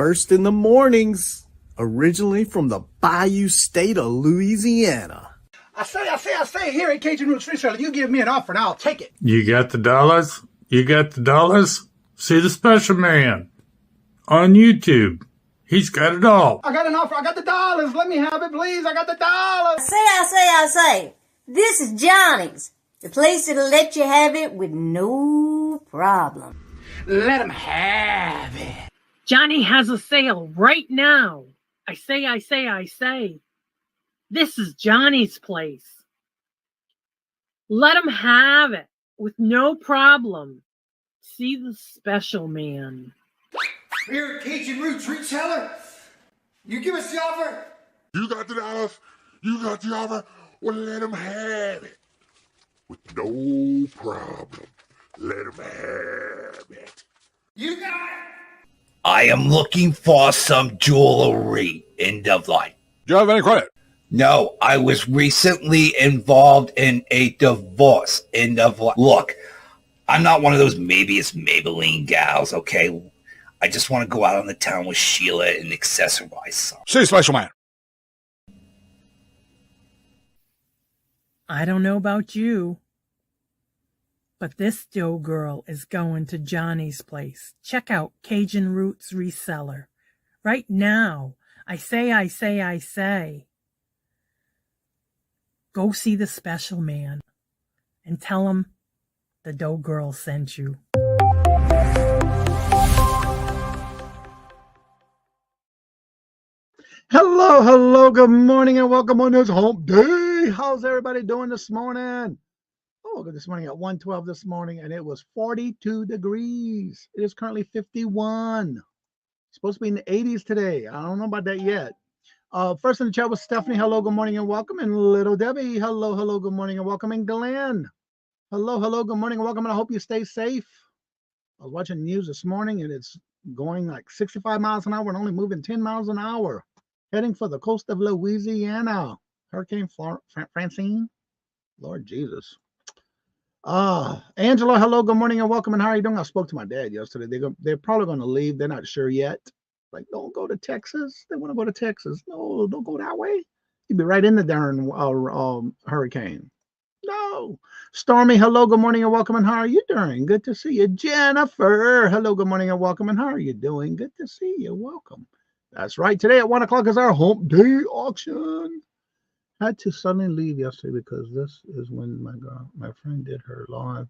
first in the mornings, originally from the Bayou State of Louisiana. I say, here at Cajun Roots Reseller, you give me an offer and I'll take it. You got the dollars? You got the dollars? See the special man on YouTube. He's got it all. I got an offer. I got the dollars. Let me have it, please. I got the dollars. I say. This is Johnny's, the place that'll let you have it with no problem. Let him have it. Johnny has a sale right now. I say. This is Johnny's place. Let him have it with no problem. See the special man. Here at Cajun Roots Reseller, you give us the offer. You got the dollars. You got the offer. Well, let him have it with no problem. Let him have it. You got it. I am looking for some jewelry. End of line. Do you have any credit? No, I was recently involved in a divorce. End of line. Look, I'm not one of those maybe it's Maybelline gals, okay? I just want to go out on the town with Sheila and accessorize some. See, special man. I don't know about you, but this dough girl is going to Johnny's place. Check out Cajun Roots Reseller right now. I say. Go see the special man and tell him the dough girl sent you. Hello, good morning and welcome on this hump day. How's everybody doing this morning? Oh, good this morning at 1:12 this morning, and it was 42 degrees. It is currently 51. It's supposed to be in the 80s today. I don't know about that yet. First in the chat was Stephanie. Hello, good morning and welcome. And Little Debbie. Hello, good morning and welcome. And Glenn. Hello, good morning and welcome. And I hope you stay safe. I was watching the news this morning, and it's going like 65 miles an hour and only moving 10 miles an hour. Heading for the coast of Louisiana. Hurricane Francine. Lord Jesus. Angela, hello, good morning and welcome. And how are you doing? I spoke to my dad yesterday. They're probably going to leave. They're not sure yet. Like, don't go to Texas. They want to go to Texas. No, don't go that way. You'd be right in the darn hurricane. No. Stormy, hello, good morning and welcome. And how are you doing? Good to see you. Jennifer, hello, good morning and welcome. And how are you doing? Good to see you. Welcome. That's right. Today at 1 o'clock is our hump day auction. Had to suddenly leave yesterday because this is when my friend did her live.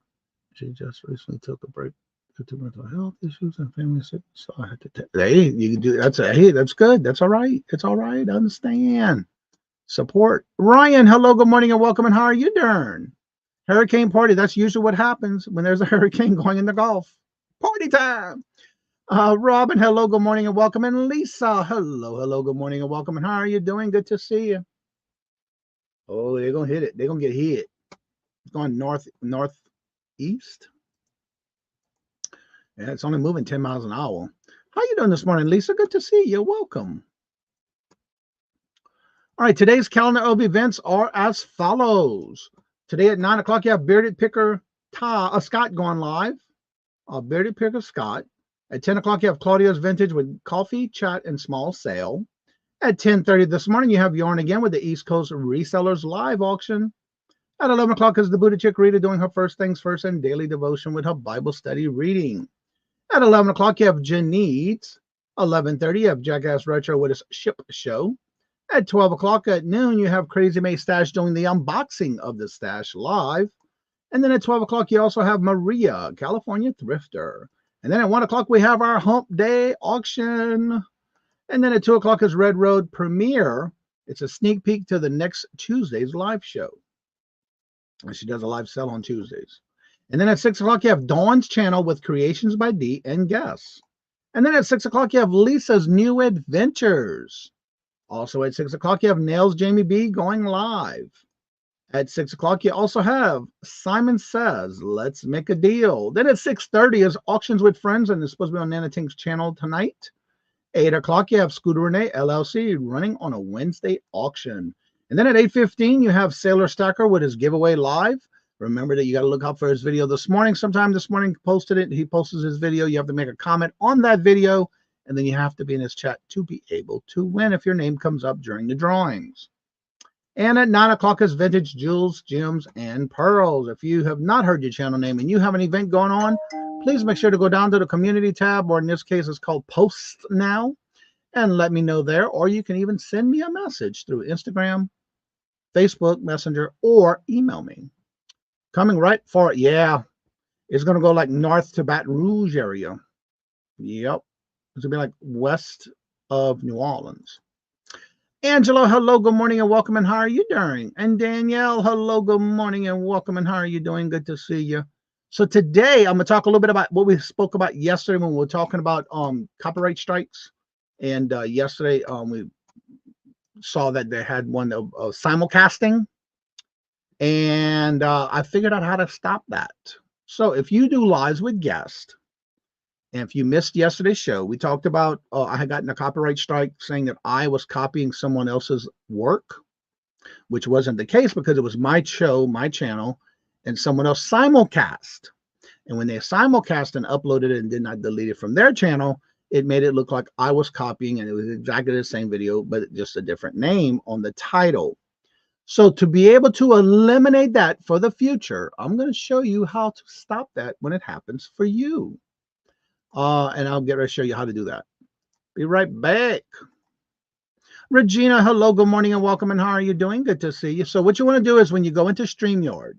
She just recently took a break due to mental health issues and family sickness. So I had to hey, you can do that's good. That's all right. It's all right. I understand. Support. Ryan, hello, good morning and welcome. And how are you doing? Hurricane party. That's usually what happens when there's a hurricane going in the Gulf. Party time. Robin, hello, good morning and welcome. And Lisa, hello, good morning and welcome. And how are you doing? Good to see you. Oh, they're going to hit it. They're going to get hit. It's going northeast. Yeah, it's only moving 10 miles an hour. How you doing this morning, Lisa? Good to see you. Welcome. All right, today's calendar of events are as follows. Today at 9 o'clock, you have Bearded Picker Scott going live. Bearded Picker Scott. At 10 o'clock, you have Claudia's Vintage with coffee, chat, and small sale. At 10:30 this morning, you have Yarn again with the East Coast Resellers live auction. At 11 o'clock is the Buddha Chick Rita doing her first things first and daily devotion with her Bible study reading. At 11 o'clock, you have Janice. 11:30, you have Jackass Retro with his ship show. At 12 o'clock at noon, you have Crazy May Stash doing the unboxing of the stash live. And then at 12 o'clock, you also have Maria, California Thrifter. And then at 1 o'clock, we have our hump day auction. And then at 2 o'clock is Red Road Premiere. It's a sneak peek to the next Tuesday's live show. And she does a live sale on Tuesdays. And then at 6 o'clock, you have Dawn's channel with Creations by D and guests. And then at 6 o'clock, you have Lisa's New Adventures. Also at 6 o'clock, you have Nails Jamie B going live. At 6 o'clock, you also have Simon Says, Let's Make a Deal. Then at 6:30 is Auctions with Friends, and it's supposed to be on Nana Tink's channel tonight. 8 o'clock, you have Scooter Renee, LLC, running on a Wednesday auction. And then at 8:15, you have Sailor Stacker with his giveaway live. Remember that you got to look out for his video this morning. Sometime this morning, posted it. He posted his video. You have to make a comment on that video, and then you have to be in this chat to be able to win if your name comes up during the drawings. And at 9 o'clock is Vintage Jewels, Gems, and Pearls. If you have not heard your channel name and you have an event going on, please make sure to go down to the community tab, or in this case, it's called Post Now, and let me know there. Or you can even send me a message through Instagram, Facebook Messenger, or email me. Coming right for it. Yeah, it's going to go like north to Baton Rouge area. Yep. It's going to be like west of New Orleans. Angelo, hello, good morning and welcome, and how are you doing? And Danielle, hello, good morning and welcome, and how are you doing? Good to see you. So today I'm going to talk a little bit about what we spoke about yesterday when we were talking about copyright strikes. And yesterday we saw that they had one of simulcasting, and I figured out how to stop that. So if you do lives with guests, and if you missed yesterday's show, we talked about I had gotten a copyright strike saying that I was copying someone else's work, which wasn't the case because it was my show, my channel, and someone else simulcast. And when they simulcast and uploaded it and did not delete it from their channel, it made it look like I was copying, and it was exactly the same video, but just a different name on the title. So to be able to eliminate that for the future, I'm going to show you how to stop that when it happens for you. And I'll get ready to show you how to do that. Be right back. Regina, hello, good morning and welcome, and how are you doing? Good to see you. So what you want to do is when you go into StreamYard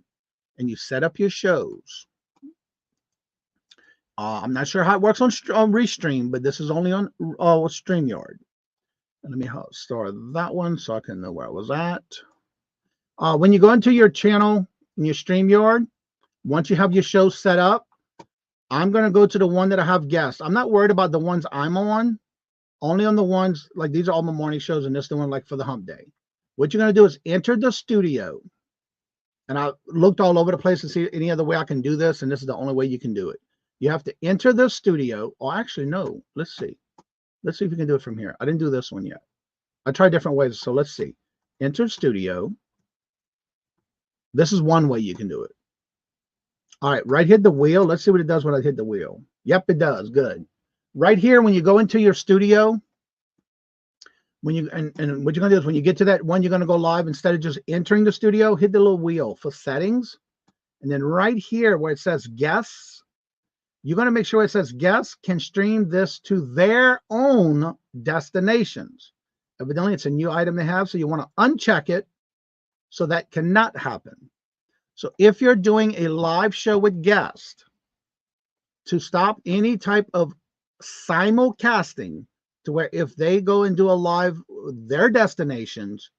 and you set up your shows, I'm not sure how it works on Restream, but this is only on StreamYard. And let me start that one so I can know where I was at. When you go into your channel in your StreamYard, once you have your show set up, I'm going to go to the one that I have guests. I'm not worried about the ones I'm on, only on the ones, like these are all my morning shows, and this is the one like for the hump day. What you're going to do is enter the studio. And I looked all over the place to see any other way I can do this, and this is the only way you can do it. You have to enter the studio. Oh, actually, no. Let's see. Let's see if you can do it from here. I didn't do this one yet. I tried different ways, so let's see. Enter studio. This is one way you can do it. All right, right hit the wheel. Let's see what it does when I hit the wheel. Yep, it does. Good. Right here, when you go into your studio, when you and what you're gonna do is when you get to that one, you're gonna go live. Instead of just entering the studio, hit the little wheel for settings, and then right here where it says guests, you're gonna make sure it says guests can stream this to their own destinations. Evidently, it's a new item they have, so you want to uncheck it so that cannot happen. So if you're doing a live show with guests, to stop any type of simulcasting, to where if they go and do a live their destinations,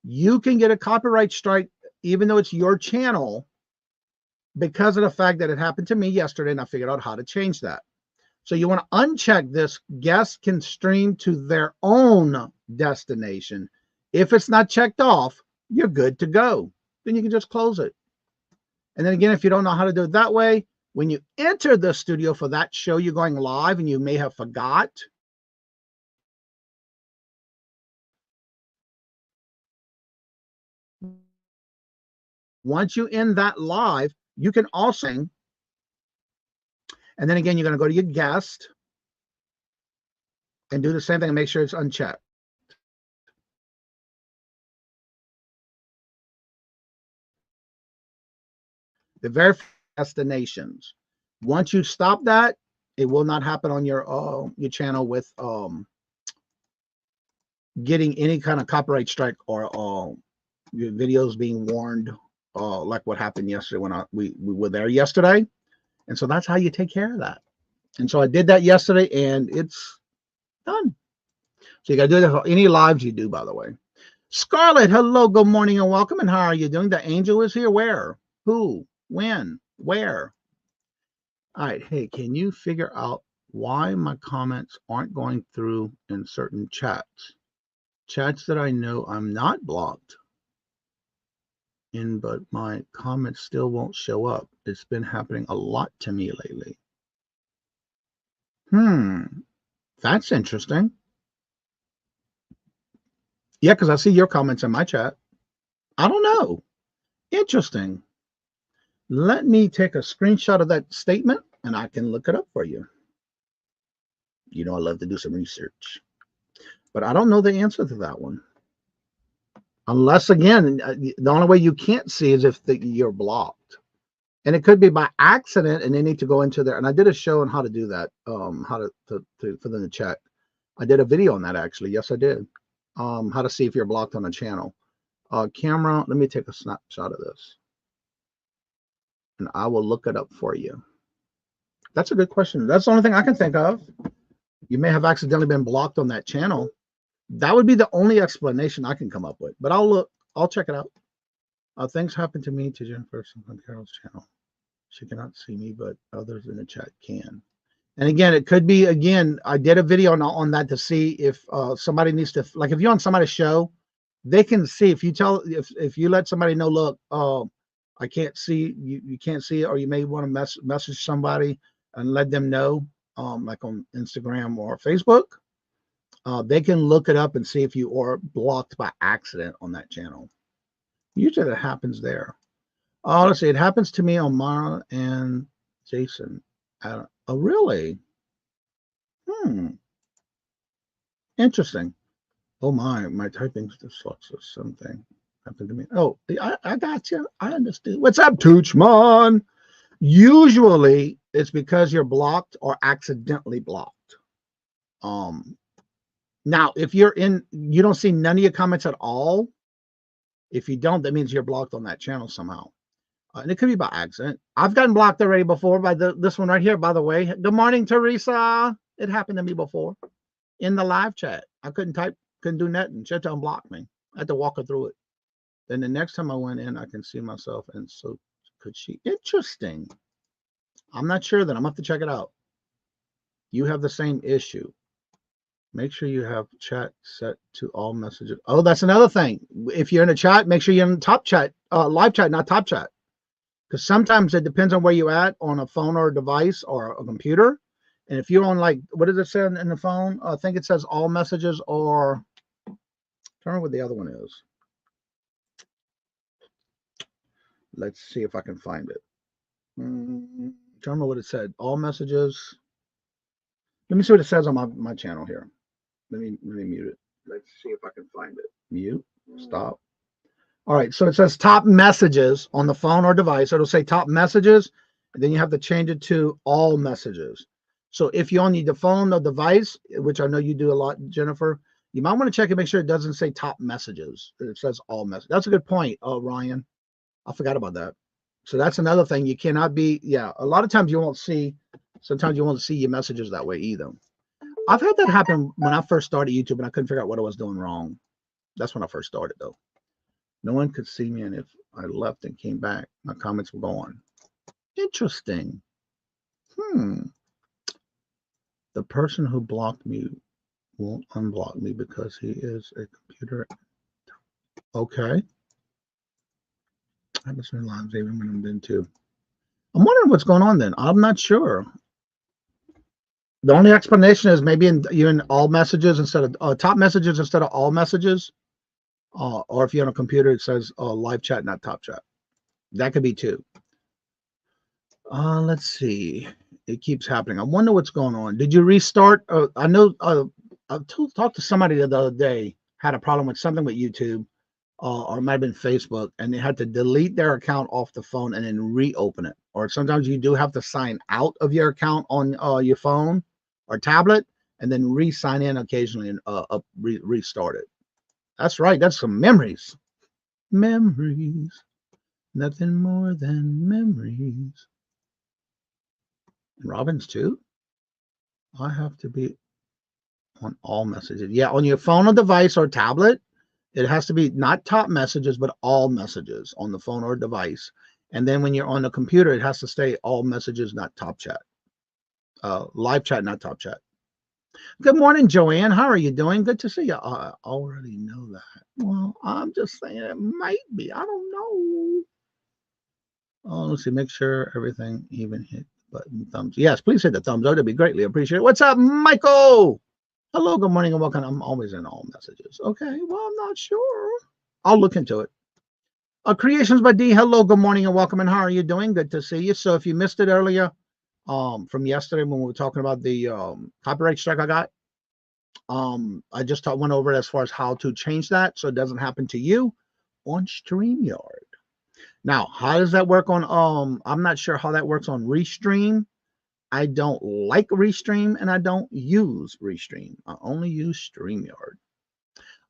you can get a copyright strike even though it's your channel, because of the fact that it happened to me yesterday and I figured out how to change that. So you want to uncheck this, guests can stream to their own destination. If it's not checked off, you're good to go. Then you can just close it. And then again, if you don't know how to do it that way, when you enter the studio for that show you're going live and you may have forgot, once you end that live, you can also, and then again, you're going to go to your guest and do the same thing and make sure it's unchecked. The very destinations. Once you stop that, it will not happen on your channel with getting any kind of copyright strike or your videos being warned, like what happened yesterday when we were there yesterday. And so that's how you take care of that. And so I did that yesterday, and it's done. So you got to do that for any lives you do, by the way. Scarlett, hello, good morning and welcome. And how are you doing? The angel is here. Where? Who? When? Where? All right. Hey, can you figure out why my comments aren't going through in certain chats? Chats that I know I'm not blocked in, but my comments still won't show up. It's been happening a lot to me lately. That's interesting. Yeah, because I see your comments in my chat. I don't know. Interesting. Let me take a screenshot of that statement and I can look it up for you. You know, I love to do some research, but I don't know the answer to that one. Unless, again, the only way you can't see is if you're blocked. And it could be by accident, and they need to go into there. And I did a show on how to do that, how to for them to check. I did a video on that, actually. Yes, I did. How to see if you're blocked on a channel. Camera, let me take a snapshot of this. And I will look it up for you. That's a good question. That's the only thing I can think of. You may have accidentally been blocked on that channel. That would be the only explanation I can come up with. But I'll look. I'll check it out. Things happen to me, to Jennifer on Carol's channel. She cannot see me, but others in the chat can. And again, it could be, again, I did a video on that to see if somebody needs to, like if you're on somebody's show, they can see, if you let somebody know, look, I can't see, you can't see it, or you may want to message somebody and let them know, like on Instagram or Facebook, they can look it up and see if you are blocked by accident on that channel. Usually that happens there. Let's see, it happens to me on Mara and Jason. Oh, really? Interesting. Oh my typing dyslexia, something happened to me. Oh, I got you. I understand. What's up, Toochman? Usually it's because you're blocked or accidentally blocked. Now, if you don't see none of your comments at all. If you don't, that means you're blocked on that channel somehow. And it could be by accident. I've gotten blocked already before by this one right here, by the way. Good morning, Teresa. It happened to me before in the live chat. I couldn't type, couldn't do nothing. She had to unblock me. I had to walk her through it. Then the next time I went in, I can see myself. And so could she? Interesting. I'm not sure then. I'm going to have to check it out. You have the same issue. Make sure you have chat set to all messages. Oh, that's another thing. If you're in a chat, make sure you're in top chat, live chat, not top chat. Because sometimes it depends on where you're at on a phone or a device or a computer. And if you're on, like, what does it say in the phone? I think it says all messages, or I don't remember what the other one is. Let's see if I can find it. I don't remember what it said. All messages. Let me see what it says on my channel here. Let me mute it. Let's see if I can find it. Mute. Stop. All right. So it says top messages on the phone or device. It'll say top messages. And then you have to change it to all messages. So if you only need the phone or device, which I know you do a lot, Jennifer, you might want to check and make sure it doesn't say top messages. It says all messages. That's a good point, Ryan. I forgot about that. So that's another thing. You cannot be, a lot of times you won't see, sometimes you won't see your messages that way either. I've had that happen when I first started YouTube and I couldn't figure out what I was doing wrong. That's when I first started, though. No one could see me, and if I left and came back, my comments were gone. Interesting. The person who blocked me won't unblock me because he is a computer. Okay. I haven't seen lives even when I'm in too. I'm wondering what's going on then. I'm not sure. The only explanation is maybe you're in all messages instead of top messages instead of all messages. Or if you're on a computer, it says live chat, not top chat. That could be too. Let's see. It keeps happening. I wonder what's going on. Did you restart? I know I talked to somebody the other day, had a problem with something with YouTube, or it might have been Facebook, and they had to delete their account off the phone and then reopen it. Or sometimes you do have to sign out of your account on your phone or tablet and then re-sign in occasionally and restart it. That's right. That's some memories. Memories. Nothing more than memories. Robin's too? I have to be on all messages. Yeah, on your phone or device or tablet, it has to be not top messages, but all messages on the phone or device. And then when you're on the computer, it has to stay all messages, not top chat. Live chat, not top chat. Good morning, Joanne. How are you doing? Good to see you. I already know that. Well, I'm just saying it might be. I don't know. Oh, let's see. Make sure everything even hit the button. Thumbs. Yes, please hit the thumbs up. That'd be greatly appreciated. What's up, Michael? Hello, good morning, and welcome. I'm always in all messages. Okay, well, I'm not sure. I'll look into it. Creations by D. Hello, good morning, and welcome. And how are you doing? Good to see you. So if you missed it earlier, from yesterday when we were talking about the copyright strike I got. I just went over it as far as how to change that so it doesn't happen to you on StreamYard. Now, how does that work on I'm not sure how that works on Restream. I don't like Restream and I don't use Restream. I only use StreamYard.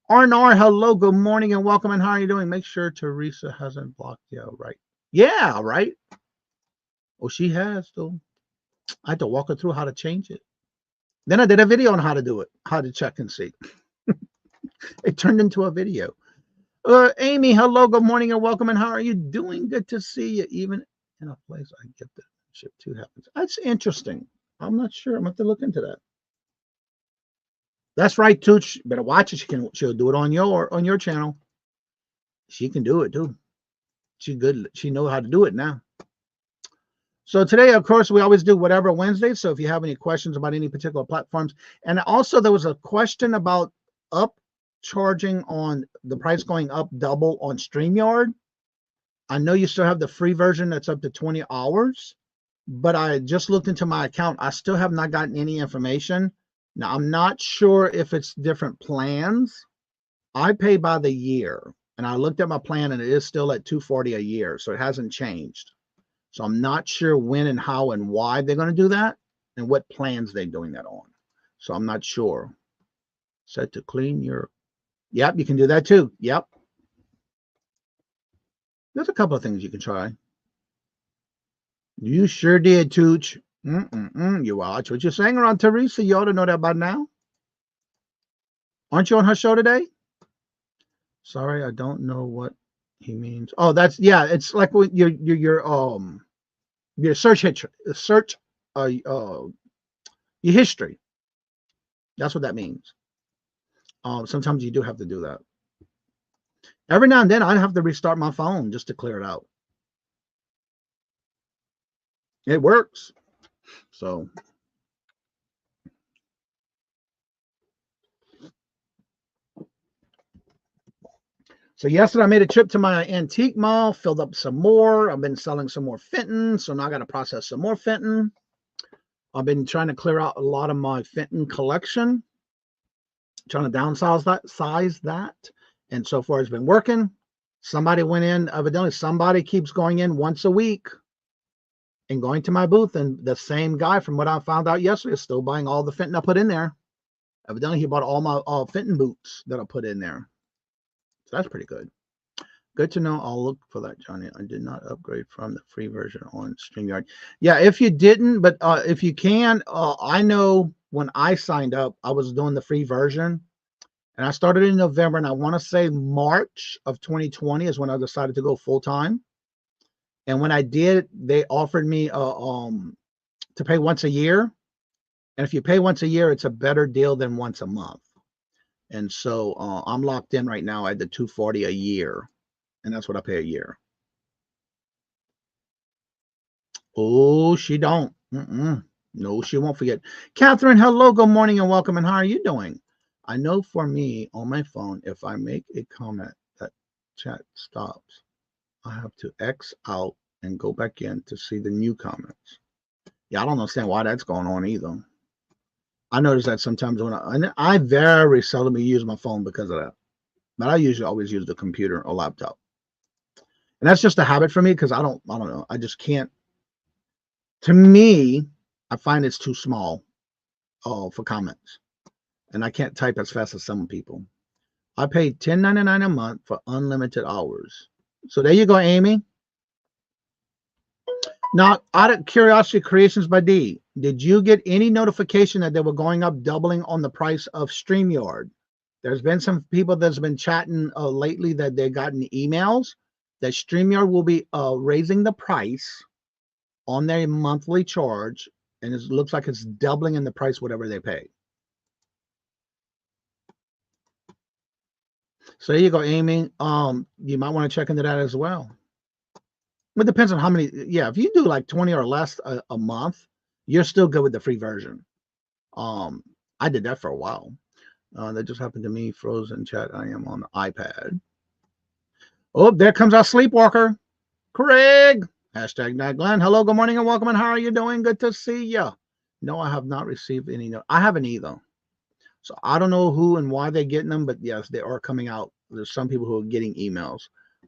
R&R, hello, good morning and welcome, and how are you doing? Make sure Teresa hasn't blocked you, right? Yeah, right. Oh, she has, though. I had to walk her through how to change it. Then I did a video on how to do it, how to check and see. It turned into a video. Amy, hello, good morning and welcome, and how are you doing? Good to see you, even in a place I get the ship to happens. That's interesting. I'm not sure. I'm going to have to look into that. That's right, Tooch. Better watch it. She'll do it on your channel. She can do it too. She's good. She knows how to do it now. So today, of course, we always do whatever Wednesday. So if you have any questions about any particular platforms, and also there was a question about upcharging on the price going up double on StreamYard. I know you still have the free version that's up to 20 hours, but I just looked into my account. I still have not gotten any information. Now, I'm not sure if it's different plans. I pay by the year, and I looked at my plan, and it is still at $240 a year, so it hasn't changed. So I'm not sure when and how and why they're going to do that and what plans they're doing that on. So I'm not sure. Set to clean your... Yep, you can do that too. Yep. There's a couple of things you can try. You sure did, Tooch. You watch what you're saying around Teresa. You ought to know that by now. Aren't you on her show today? Sorry, I don't know what he means. Oh, that's, yeah, it's like your search your history. That's what that means. Sometimes you do have to do that. Every now and then I have to restart my phone just to clear it out. It works. So yesterday I made a trip to my antique mall, filled up some more. I've been selling some more Fenton, so now I got to process some more Fenton. I've been trying to clear out a lot of my Fenton collection, trying to downsize that, and so far it's been working. Somebody went in, evidently somebody keeps going in once a week and going to my booth, and the same guy, from what I found out yesterday, is still buying all the Fenton I put in there. Evidently he bought all my Fenton boots that I put in there. So that's pretty good. Good to know. I'll look for that, Johnny. I did not upgrade from the free version on StreamYard. Yeah, if you didn't, but if you can, I know when I signed up, I was doing the free version. And I started in November, and I want to say March of 2020 is when I decided to go full-time. And when I did, they offered me to pay once a year. And if you pay once a year, it's a better deal than once a month. And so I'm locked in right now at the $240 a year. And that's what I pay a year. Oh, she don't. No, she won't forget. Catherine, hello, good morning and welcome. And how are you doing? I know for me on my phone, if I make a comment that chat stops, I have to X out and go back in to see the new comments. Yeah, I don't understand why that's going on either. I notice that sometimes when I very seldomly use my phone because of that. But I usually always use the computer or laptop. And that's just a habit for me because I don't know. I just can't. To me, I find it's too small for comments. And I can't type as fast as some people. I pay $10.99 a month for unlimited hours. So there you go, Amy. Now, out of curiosity, Creations by D, did you get any notification that they were going up, doubling on the price of StreamYard? There's been some people that's been chatting lately that they've gotten emails that StreamYard will be raising the price on their monthly charge, and it looks like it's doubling in the price whatever they pay. So there you go, Amy. You might want to check into that as well. It depends on how many. Yeah, if you do like 20 or less a month, you're still good with the free version. I did that for a while. That just happened to me. Frozen chat. I am on the iPad. Oh, there comes our sleepwalker, Craig. Hashtag Nat Glenn. Hello, good morning, and welcome. And how are you doing? Good to see you. No, I have not received any. I haven't either. So I don't know who and why they're getting them, but yes, they are coming out. There's some people who are getting emails.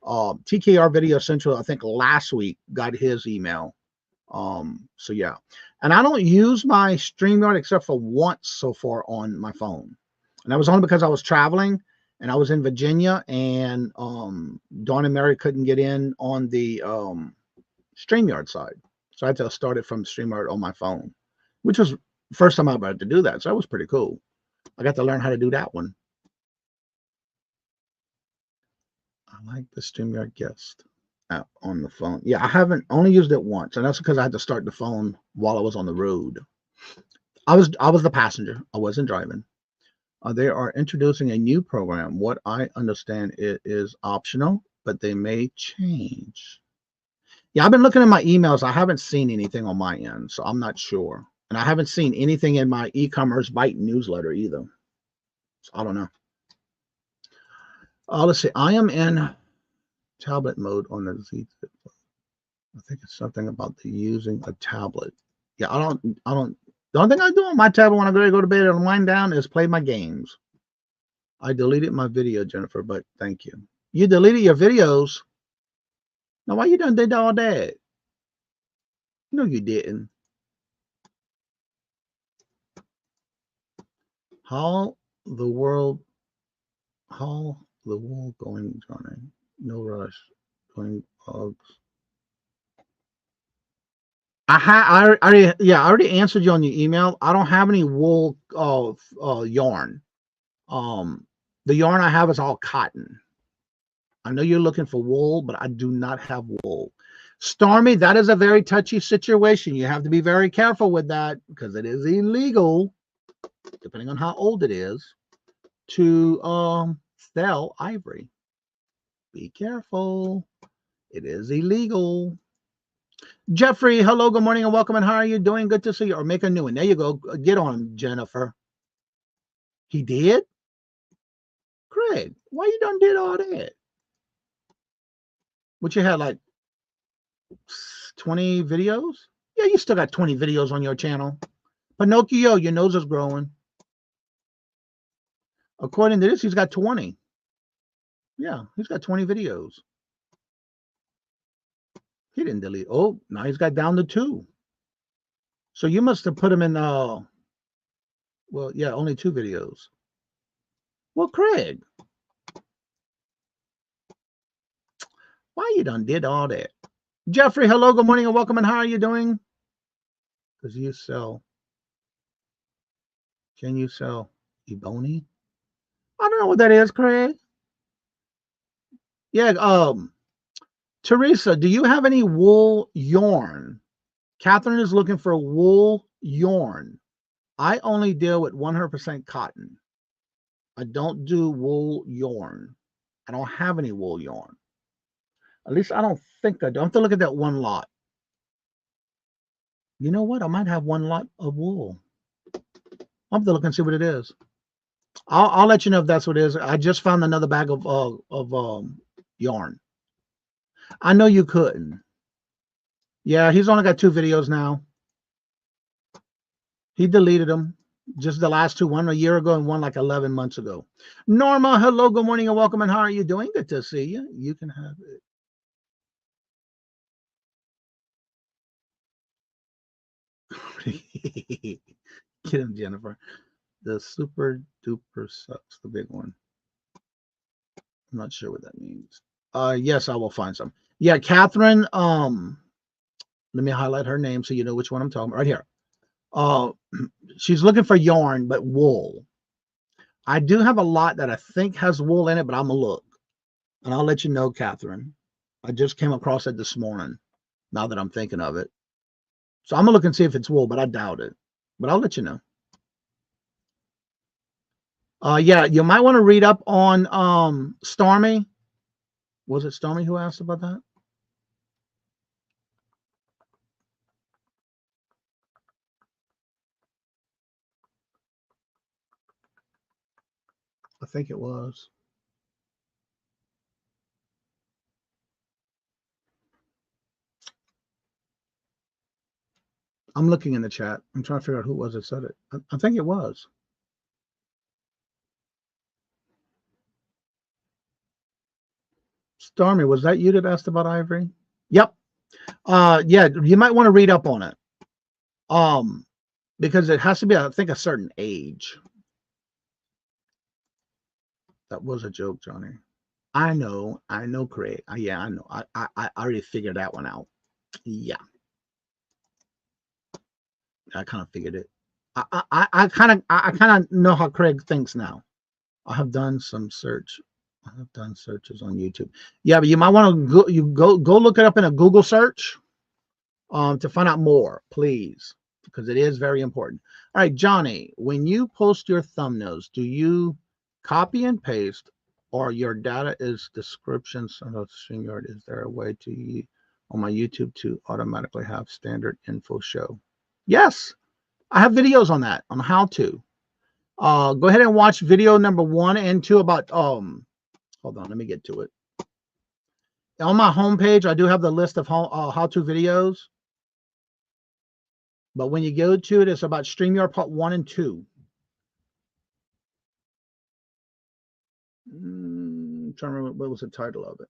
TKR Video Central, I think last week, got his email. So yeah. And I don't use my StreamYard except for once so far on my phone. And that was only because I was traveling and I was in Virginia, and Dawn and Mary couldn't get in on the StreamYard side. So I had to start it from StreamYard on my phone, which was the first time I ever had to do that. So that was pretty cool. I got to learn how to do that one. I like the StreamYard guest app on the phone. Yeah, I haven't only used it once, and that's because I had to start the phone while I was on the road. I was the passenger. I wasn't driving. They are introducing a new program. What I understand, it is optional, but they may change. Yeah, I've been looking at my emails. I haven't seen anything on my end, so I'm not sure. And I haven't seen anything in my e-commerce bite newsletter either. So I don't know. Let's see. I am in tablet mode on the Z. I think it's something about the using a tablet. Yeah, I don't. The only thing I do on my tablet when I go to bed and wind down is play my games. I deleted my video, Jennifer, but thank you. You deleted your videos? Now, why you done did all that? No, you didn't. How the world going, Johnny? No rush. Going bugs. I already answered you on your email. I don't have any wool yarn. The yarn I have is all cotton. I know you're looking for wool, but I do not have wool. Stormy, that is a very touchy situation. You have to be very careful with that because it is illegal, depending on how old it is, to sell ivory. Be careful. It is illegal. Jeffrey, hello, good morning, and welcome. And how are you doing? Good to see you. Or make a new one. There you go. Get on him, Jennifer. He did? Craig, why you done did all that? What, you had like 20 videos? Yeah, you still got 20 videos on your channel. Pinocchio, your nose is growing. According to this, he's got 20. Yeah, he's got 20 videos. He didn't delete. Oh, now he's got down to 2. So you must have put him in, well, yeah, only 2 videos. Well, Craig, why you done did all that? Jeffrey, hello, good morning, and welcome. And how are you doing? Because you sell. Can you sell ebony? I don't know what that is, Craig. Yeah, Teresa, do you have any wool yarn? Catherine is looking for wool yarn. I only deal with 100% cotton. I don't do wool yarn. I don't have any wool yarn. At least I don't think I do. I have to look at that one lot. You know what? I might have one lot of wool. I'll have to look and see what it is. I'll let you know if that's what it is. I just found another bag of yarn. I know you couldn't. Yeah, he's only got 2 videos now. He deleted them. Just the last 2, one a year ago and one like 11 months ago. Norma, hello, good morning, and welcome. And how are you doing? Good to see you. You can have it. Get him, Jennifer. The super duper sucks, the big one. I'm not sure what that means. Yes, I will find some. Yeah, Catherine. Let me highlight her name so you know which one I'm talking about. Right here. She's looking for yarn, but wool. I do have a lot that I think has wool in it, but I'm gonna look. And I'll let you know, Catherine. I just came across it this morning, now that I'm thinking of it. So I'm gonna look and see if it's wool, but I doubt it. But I'll let you know. Yeah, you might want to read up on Stormy. Was it Stormy who asked about that? I think it was. I'm looking in the chat. I'm trying to figure out who was it said it. I think it was. Stormy, was that you that asked about Ivory? Yep. Yeah, you might want to read up on it. Because it has to be, I think, a certain age. That was a joke, Johnny. I know, Craig. Yeah, I know. I already figured that one out. Yeah. I kind of figured it. I kind of know how Craig thinks now. I have done some search. I have done searches on YouTube. Yeah, but you might want to go look it up in a Google search to find out more, please, because it is very important. All right, Johnny, when you post your thumbnails, do you copy and paste, or your data is descriptions on StreamYard? Is there a way to on my YouTube to automatically have standard info show? Yes, I have videos on that, on how to. Go ahead and watch video number 1 and 2 about hold on, let me get to it. On my homepage, I do have the list of how-to videos. But when you go to it, it's about StreamYard part 1 and 2. I'm trying to remember what was the title of it.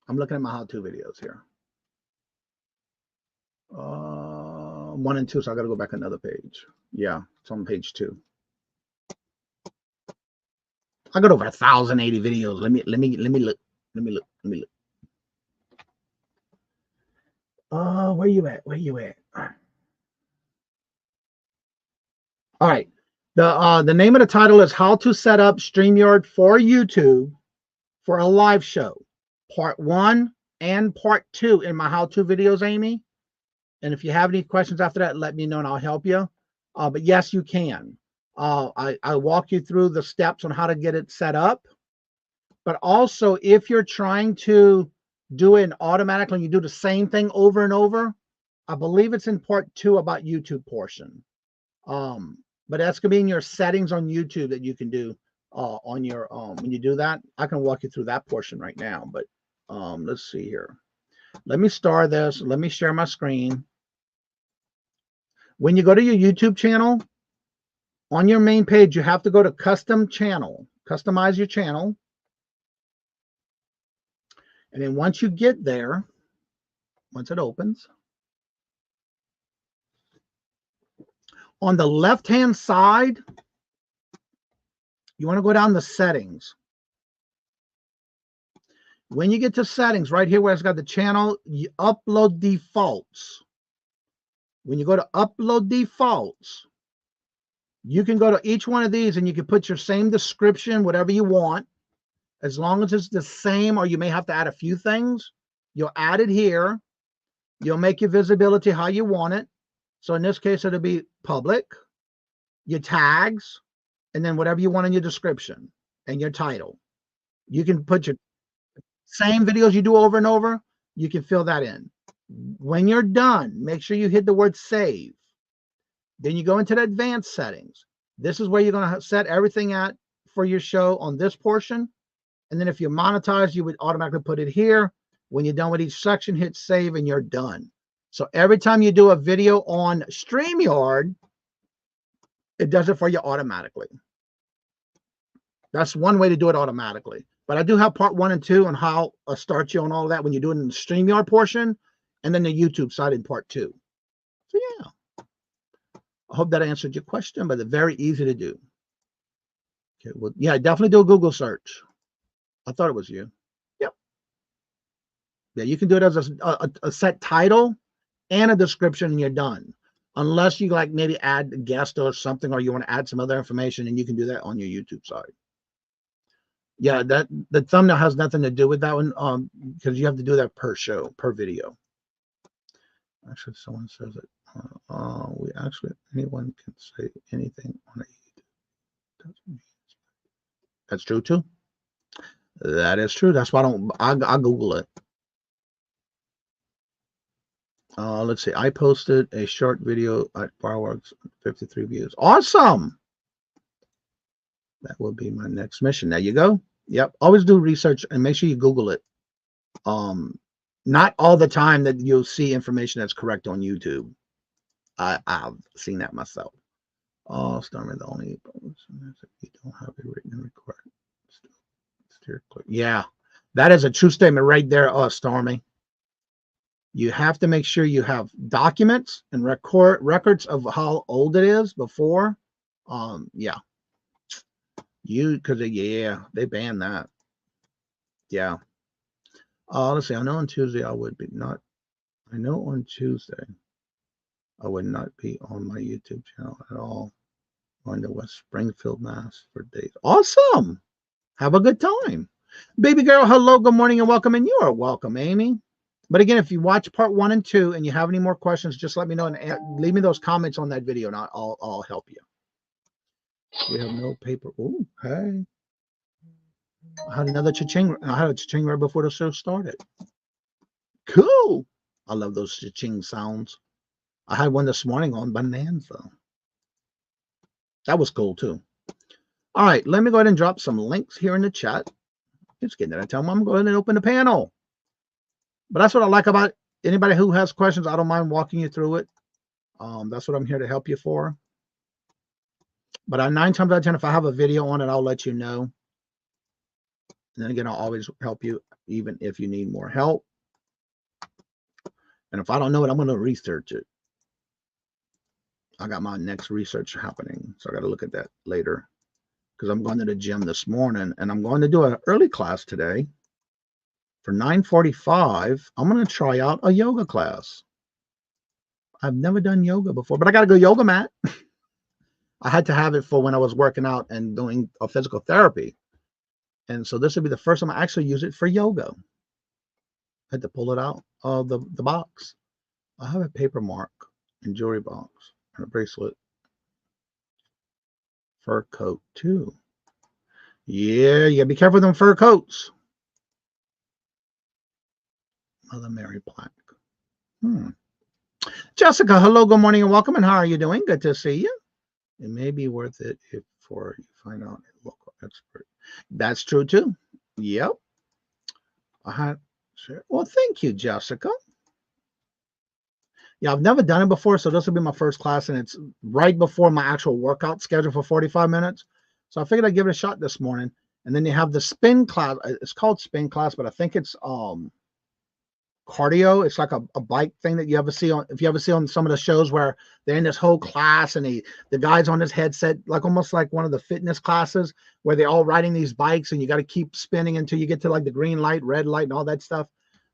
I'm looking at my how-to videos here. 1 and 2, so I got to go back another page. Yeah, it's on page 2. I got over 1,080 videos. Let me look. Where you at? All right. The name of the title is How to Set Up StreamYard for YouTube for a Live Show. Part 1 and Part 2 in my how-to videos, Amy. And if you have any questions after that, let me know and I'll help you. But yes, you can. I walk you through the steps on how to get it set up. But also, if you're trying to do it automatically and you do the same thing over and over, I believe it's in part 2 about YouTube portion. But that's going to be in your settings on YouTube that you can do on your when you do that. I can walk you through that portion right now. But let's see here. Let me start this. Let me share my screen. When you go to your YouTube channel, on your main page, you have to go to custom channel, customize your channel. And then once you get there, once it opens, on the left-hand side, you want to go down to settings. When you get to settings, right here where it's got the channel, you upload defaults. When you go to upload defaults, you can go to each one of these and you can put your same description, whatever you want, as long as it's the same, or you may have to add a few things. You'll add it here. You'll make your visibility how you want it. So in this case, it'll be public, your tags, and then whatever you want in your description and your title. You can put your same videos you do over and over. You can fill that in. When you're done, make sure you hit the word save. Then you go into the advanced settings. This is where you're going to set everything at for your show on this portion. And then if you monetize, you would automatically put it here. When you're done with each section, hit save and you're done. So every time you do a video on StreamYard, it does it for you automatically. That's one way to do it automatically. But I do have part 1 and 2 on how I start you on all of that when you do it in the StreamYard portion, and then the YouTube side in part 2. So yeah. I hope that answered your question, but they're very easy to do. Okay, well, yeah, definitely do a Google search. I thought it was you. Yep. Yeah, you can do it as a set title and a description, and you're done. Unless you like maybe add a guest or something, or you want to add some other information, and you can do that on your YouTube side. Yeah, that the thumbnail has nothing to do with that one, because you have to do that per show, per video. Actually, someone says it. We actually, anyone can say anything on a YouTube. That's true too. That is true. That's why I Google it. Let's see. I posted a short video at Fireworks, 53 views. Awesome. That will be my next mission. There you go. Yep. Always do research and make sure you Google it. Not all the time that you'll see information that's correct on YouTube. I've seen that myself. Oh, Stormy, the only you don't have a written record. Steer clear. Yeah, that is a true statement right there, Stormy. You have to make sure you have documents and records of how old it is before. Yeah. Because they banned that. Yeah. Let's see. I know on Tuesday I would be not. I know on Tuesday I would not be on my YouTube channel at all. Going to West Springfield, Mass for days. Awesome. Have a good time. Baby girl, hello, good morning, and welcome. And you are welcome, Amy. But again, if you watch part 1 and 2 and you have any more questions, just let me know and leave me those comments on that video, and I'll help you. We have no paper. Oh, hey. I had another cha-ching. I had a cha-ching right before the show started. Cool. I love those cha-ching sounds. I had one this morning on Bonanza. That was cool too. All right, let me go ahead and drop some links here in the chat. Just getting there. Tell them I'm going to open the panel. But that's what I like about anybody who has questions. I don't mind walking you through it. That's what I'm here to help you for. But 9 times out of 10, if I have a video on it, I'll let you know. And then again, I'll always help you, even if you need more help. And if I don't know it, I'm going to research it. I got my next research happening, so I got to look at that later. Because I'm going to the gym this morning, and I'm going to do an early class today. For 9:45, I'm going to try out a yoga class. I've never done yoga before, but I got to go yoga mat. I had to have it for when I was working out and doing a physical therapy. And so this will be the first time I actually use it for yoga. I had to pull it out of the box. I have a paper mark and jewelry box and a bracelet. Fur coat too. Yeah, you gotta be careful with them fur coats. Mother Mary Black. Jessica, hello, good morning, and welcome. And how are you doing? Good to see you. It may be worth it if for you find out a local expert. That's true too. Yep. Well, thank you, Jessica. Yeah, I've never done it before, so this will be my first class, and it's right before my actual workout schedule for 45 minutes. So I figured I'd give it a shot this morning. And then you have the spin class. It's called spin class, but I think it's cardio. It's like a bike thing that you ever see on, if you ever see on some of the shows where they're in this whole class and the guy's on his headset, like almost like one of the fitness classes where they're all riding these bikes and you got to keep spinning until you get to like the green light, red light, and all that stuff.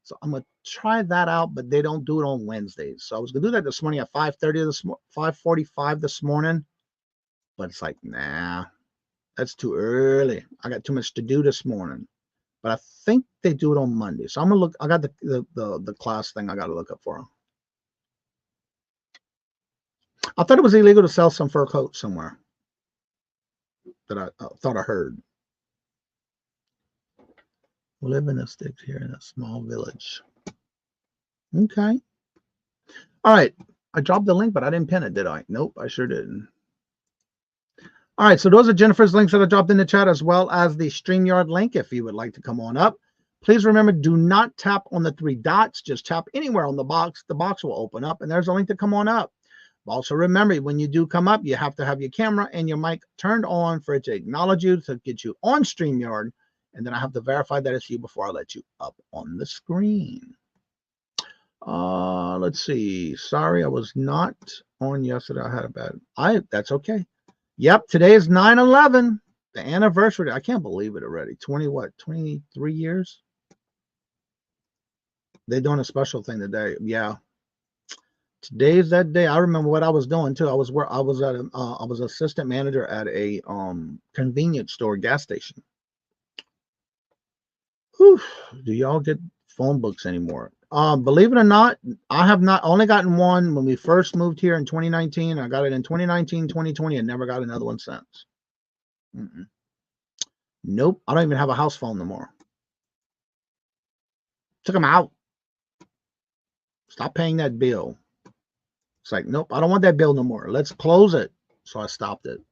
So I'm going to try that out, but they don't do it on Wednesdays. So I was going to do that this morning at 5:45 this morning, but it's like, nah, that's too early. I got too much to do this morning. But I think they do it on Monday. So I'm gonna look. I got the class thing I got to look up for them. I thought it was illegal to sell some fur coats somewhere. That I thought I heard. We live in the sticks here in a small village. Okay. All right. I dropped the link, but I didn't pin it, did I? Nope, I sure didn't. All right, so those are Jennifer's links that I dropped in the chat, as well as the StreamYard link if you would like to come on up. Please remember, do not tap on the 3 dots. Just tap anywhere on the box. The box will open up, and there's a link to come on up. Also, remember, when you do come up, you have to have your camera and your mic turned on for it to acknowledge you, to get you on StreamYard, and then I have to verify that it's you before I let you up on the screen. Let's see. Sorry, I was not on yesterday. I had a bad... That's okay. Yep, today is 9/11, the anniversary. I can't believe it already. 23 years? They're doing a special thing today. Yeah. Today's that day. I remember what I was doing too. I was assistant manager at a convenience store gas station. Whew. Do y'all get phone books anymore? Believe it or not, I have not only gotten one when we first moved here in 2019. I got it in 2019, 2020, and never got another one since. Nope. I don't even have a house phone no more. Took them out. Stop paying that bill. It's like, nope, I don't want that bill no more. Let's close it. So I stopped it.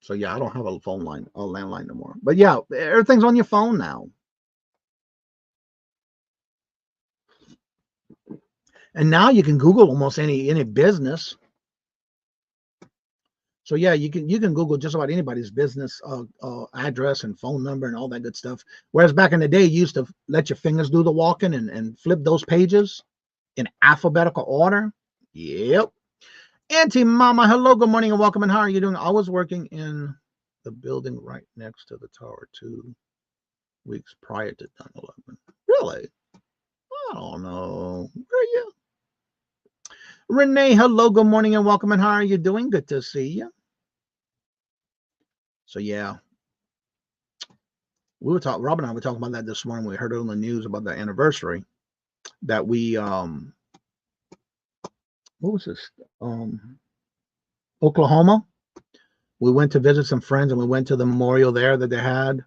So yeah, I don't have a phone line, a landline no more. But yeah, everything's on your phone now. And now you can Google almost any business. So yeah, you can Google just about anybody's business address and phone number and all that good stuff. Whereas back in the day, you used to let your fingers do the walking and flip those pages in alphabetical order. Yep. Auntie Mama, hello, good morning and welcome. And how are you doing? I was working in the building right next to the tower 2 weeks prior to 9/11. Really? I don't know. Where are you? Renee, hello, good morning and welcome. And how are you doing? Good to see you. So yeah, we were talking. Rob and I were talking about that this morning. We heard it on the news about the anniversary that we what was this? Oklahoma. We went to visit some friends and we went to the memorial there that they had.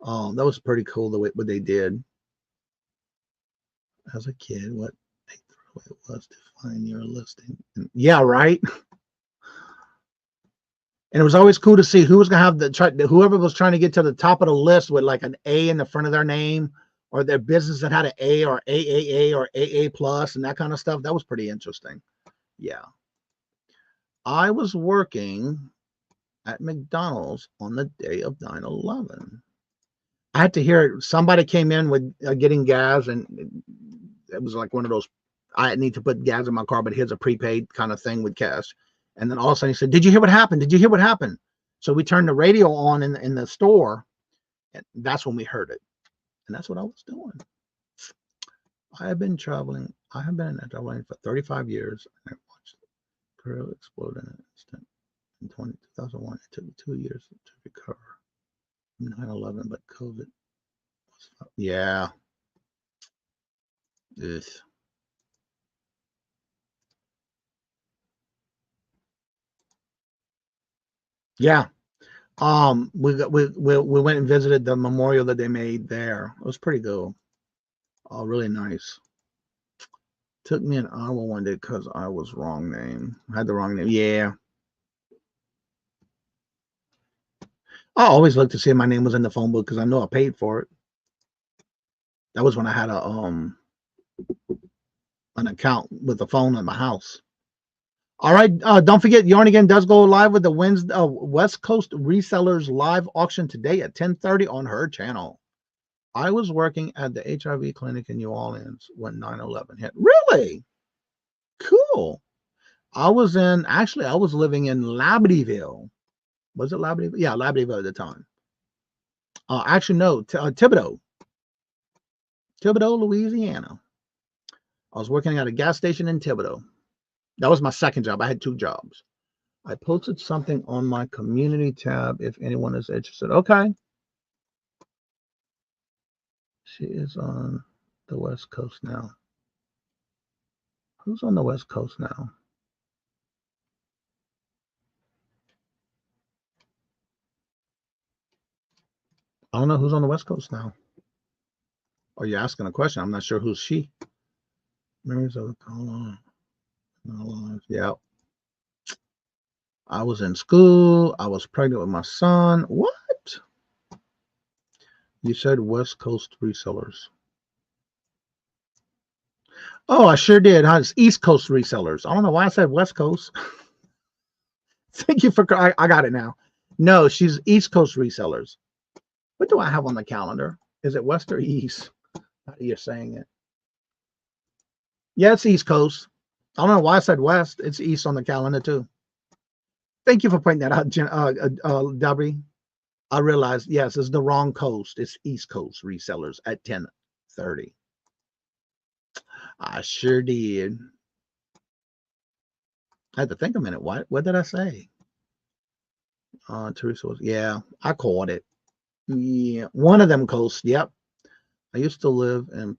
That was pretty cool what they did. As a kid, what they threw it was to find your listing. Yeah, right. And it was always cool to see who was gonna have whoever was trying to get to the top of the list with like an A in the front of their name, or their business that had an A or AAA or AA plus and that kind of stuff. That was pretty interesting. Yeah. I was working at McDonald's on the day of 9/11. I had to hear somebody came in with getting gas, and it was like one of those, I need to put gas in my car, but here's a prepaid kind of thing with cash. And then all of a sudden he said, "Did you hear what happened? Did you hear what happened?" So we turned the radio on in the store, and that's when we heard it. And that's what I was doing. I have been in traveling for 35 years. And I watched the career explode in an instant. In 2001, it took me 2 years to recover from 9/11, but COVID was, yeah. Ugh. Yeah. We went and visited the memorial that they made there. It was pretty cool. Really nice. Took me an hour one day because I was wrong name. I had the wrong name. Yeah. I always look to see if my name was in the phone book because I know I paid for it. That was when I had an account with the phone at my house. All right. Don't forget, Yarn Again does go live with the West Coast Resellers live auction today at 10:30 on her channel. I was working at the HIV clinic in New Orleans when 9/11 hit. Really? Cool. I was living in Labadeville. Was it Labadeville? Yeah, Labadeville at the time. Actually, no, Thibodaux, Louisiana. I was working at a gas station in Thibodaux. That was my second job. I had 2 jobs. I posted something on my community tab if anyone is interested. Okay. She is on the West Coast now. Who's on the West Coast now? I don't know who's on the West Coast now. Or you're asking a question. I'm not sure who's she. Memories of the call. Yeah. I was in school. I was pregnant with my son. What? You said West Coast Resellers. Oh, I sure did. It's East Coast Resellers. I don't know why I said West Coast. Thank you for, I got it now. No, she's East Coast Resellers. What do I have on the calendar? Is it West or East? How are you saying it? Yeah, it's East Coast. I don't know why I said West. It's East on the calendar too. Thank you for pointing that out, Debbie. I realized, yes, it's the wrong coast. It's East Coast Resellers at 10:30. I sure did. I had to think a minute. What did I say? Teresa was, yeah, I caught it. Yeah, one of them coasts. Yep. I used to live in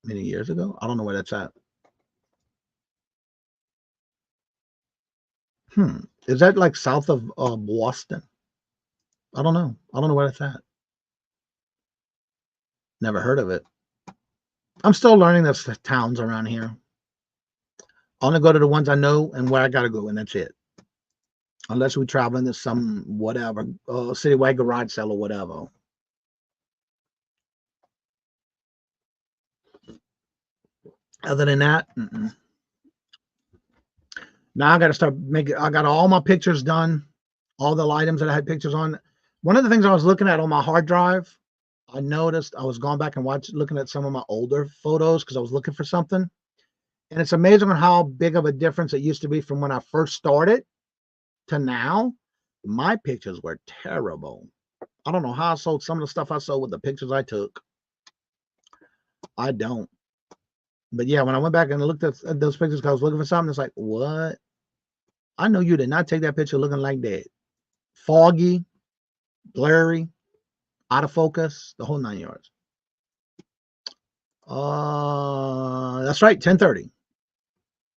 many years ago. I don't know where that's at. Is that like south of Boston? I don't know. I don't know where that's at. Never heard of it. I'm still learning the towns around here. I only go to the ones I know and where I gotta go, and that's it. Unless we travel into some whatever, citywide garage sale or whatever. Other than that, now I got to start making. I got all my pictures done, all the items that I had pictures on. One of the things I was looking at on my hard drive, I noticed I was going back and looking at some of my older photos because I was looking for something, and it's amazing how big of a difference it used to be from when I first started to now. My pictures were terrible. I don't know how I sold some of the stuff I sold with the pictures I took. I don't. But yeah, when I went back and looked at those pictures because I was looking for something, it's like, what? I know you did not take that picture looking like that. Foggy, blurry, out of focus, the whole 9 yards. That's right, 1030.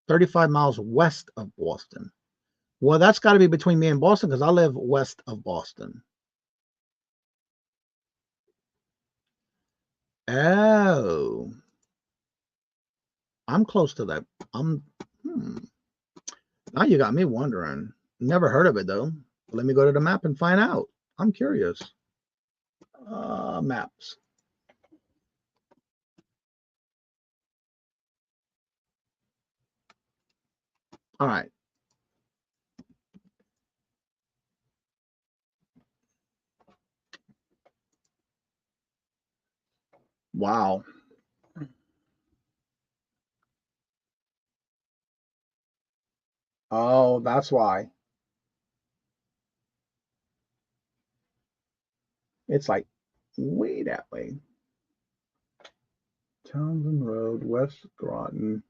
35 miles west of Boston. Well, that's got to be between me and Boston because I live west of Boston. Oh. I'm close to that. Now you got me wondering. Never heard of it, though. Let me go to the map and find out. I'm curious. Maps. All right. Wow. Oh, that's why. It's like way that way. Townsend Road, West Groton.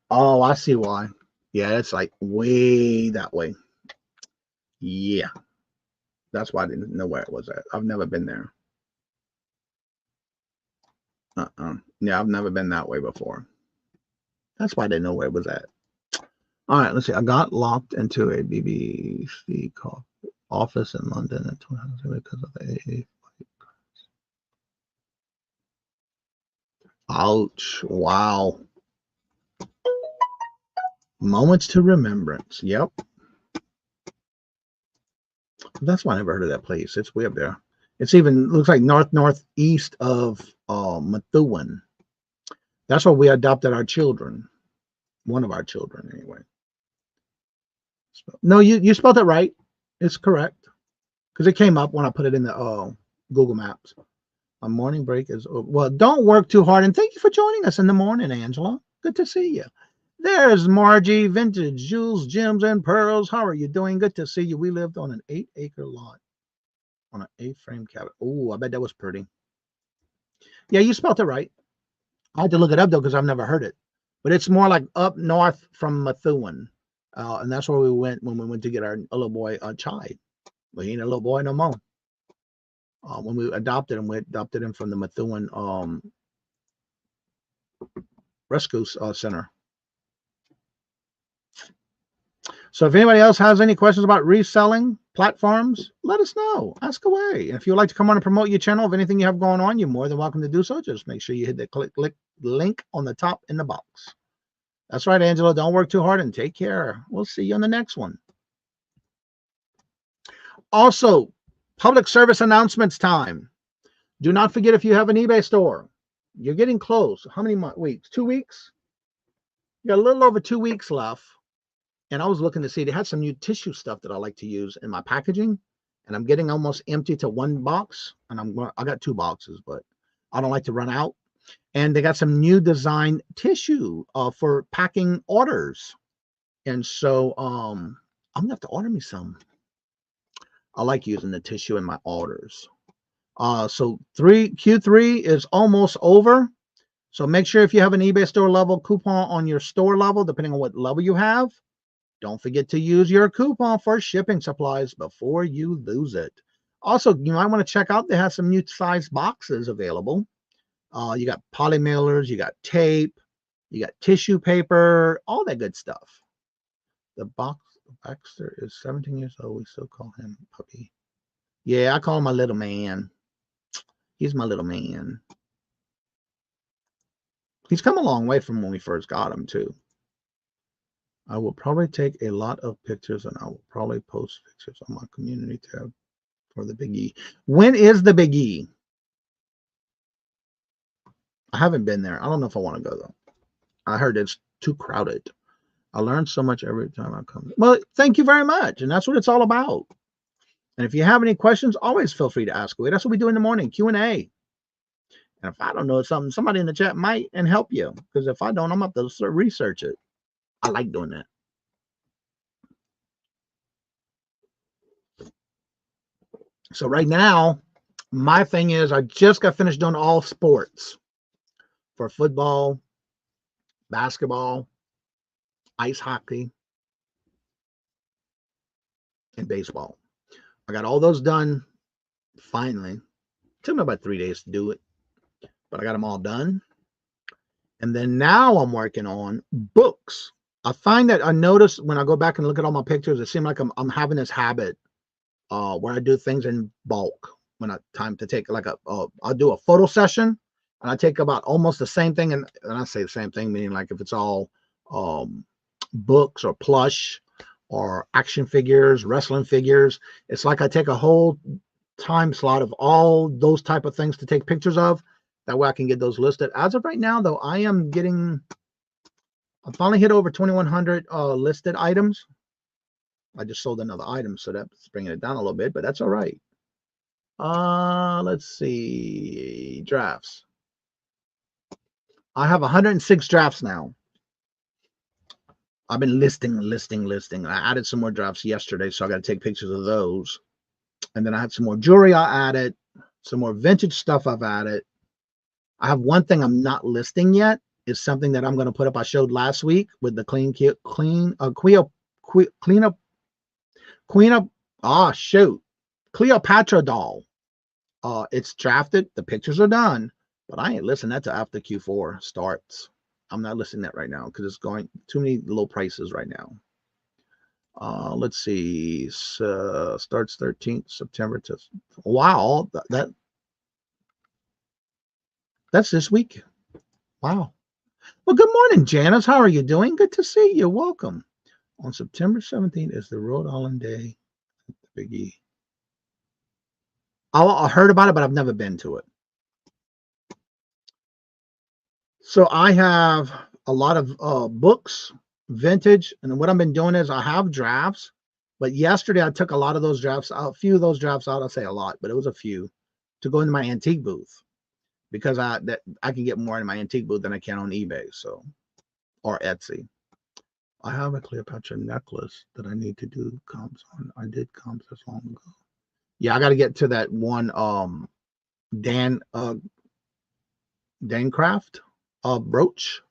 Oh, I see why. Yeah, it's like way that way. Yeah. That's why I didn't know where it was at. I've never been there. Yeah, I've never been that way before. That's why I didn't know where it was at. All right, let's see. I got locked into a BBC office in London at 2000 because of the AA. Ouch. Wow. Moments to remembrance. Yep. That's why I never heard of that place. It's way up there. It's even looks like northeast of Methuen. That's where we adopted our children. One of our children, anyway. No, you spelled it right. It's correct. Because it came up when I put it in the Google Maps. A morning break is over. Well, don't work too hard. And thank you for joining us in the morning, Angela. Good to see you. There's Margie, Vintage, Jules, Gems, and Pearls. How are you doing? Good to see you. We lived on an 8-acre lot on an A-frame cabin. Oh, I bet that was pretty. Yeah, you spelled it right. I had to look it up, though, because I've never heard it. But it's more like up north from Methuen. And that's where we went when we went to get our little boy, Chai. Well, he ain't a little boy no more. When we adopted him from the Methuen Rescue Center. So if anybody else has any questions about reselling platforms, let us know. Ask away. And if you'd like to come on and promote your channel of anything you have going on, you're more than welcome to do so. Just make sure you hit the click link on the top in the box. That's right, Angela. Don't work too hard and take care. We'll see you on the next one. Also, public service announcements time. Do not forget if you have an eBay store. You're getting close. How many weeks? 2 weeks? You got a little over 2 weeks left. And I was looking to see, they had some new tissue stuff that I like to use in my packaging. And I'm getting almost empty to one box. And I got 2 boxes, but I don't like to run out. And they got some new design tissue for packing orders. And so I'm going to have to order me some. I like using the tissue in my orders. So Q3 is almost over. So make sure if you have an eBay store level coupon on your store level, depending on what level you have, don't forget to use your coupon for shipping supplies before you lose it. Also, you might want to check out, they have some new size boxes available. You got poly mailers, you got tape, you got tissue paper, all that good stuff. The Baxter is 17 years old. We still call him puppy. Yeah, I call him my little man. He's my little man. He's come a long way from when we first got him, too. I will probably take a lot of pictures, and I will probably post pictures on my community tab for the Big E. When is the Big E? I haven't been there. I don't know if I want to go though. I heard it's too crowded. I learn so much every time I come. Well, thank you very much. And that's what it's all about. And if you have any questions, always feel free to ask away. That's what we do in the morning, Q&A. And if I don't know something, somebody in the chat might and help you. Because if I don't, I'm going to have to research it. I like doing that. So right now, my thing is I just got finished doing all sports for football, basketball, ice hockey, and baseball. I got all those done finally. It took me about 3 days to do it, but I got them all done. And then now I'm working on books. I find that I notice when I go back and look at all my pictures, it seems like I'm having this habit where I do things in bulk. When I time to take like I'll do a photo session and I take about almost the same thing. And I say the same thing, meaning like if it's all books or plush or action figures, wrestling figures, it's like I take a whole time slot of all those type of things to take pictures of. That way I can get those listed. As of right now, though, I finally hit over 2,100 listed items. I just sold another item, so that's bringing it down a little bit, but that's all right. Let's see. Drafts. I have 106 drafts now. I've been listing. I added some more drafts yesterday, so I got to take pictures of those. And then I had some more jewelry I added, some more vintage stuff I've added. I have one thing I'm not listing yet. It's something that I'm going to put up. I showed last week with the Cleopatra doll. It's drafted. The pictures are done, but I ain't listing that till after Q4 starts. I'm not listing that right now because it's going too many low prices right now. Let's see. Starts 13th September to wow. That's this week. Wow. Well, good morning, Janice. How are you doing? Good to see you. Welcome. On September 17th is the Rhode Island Day at the Big E. I heard about it, but I've never been to it. So I have a lot of books, vintage, and what I've been doing is I have drafts, but yesterday I took a lot of those drafts out, a few of those drafts out. I'll say a lot, but it was a few to go into my antique booth because I can get more in my antique booth than I can on eBay, or Etsy. I have a Cleopatra necklace that I need to do comps on. I did comps this long ago. Yeah, I got to get to that one Dan Craft brooch.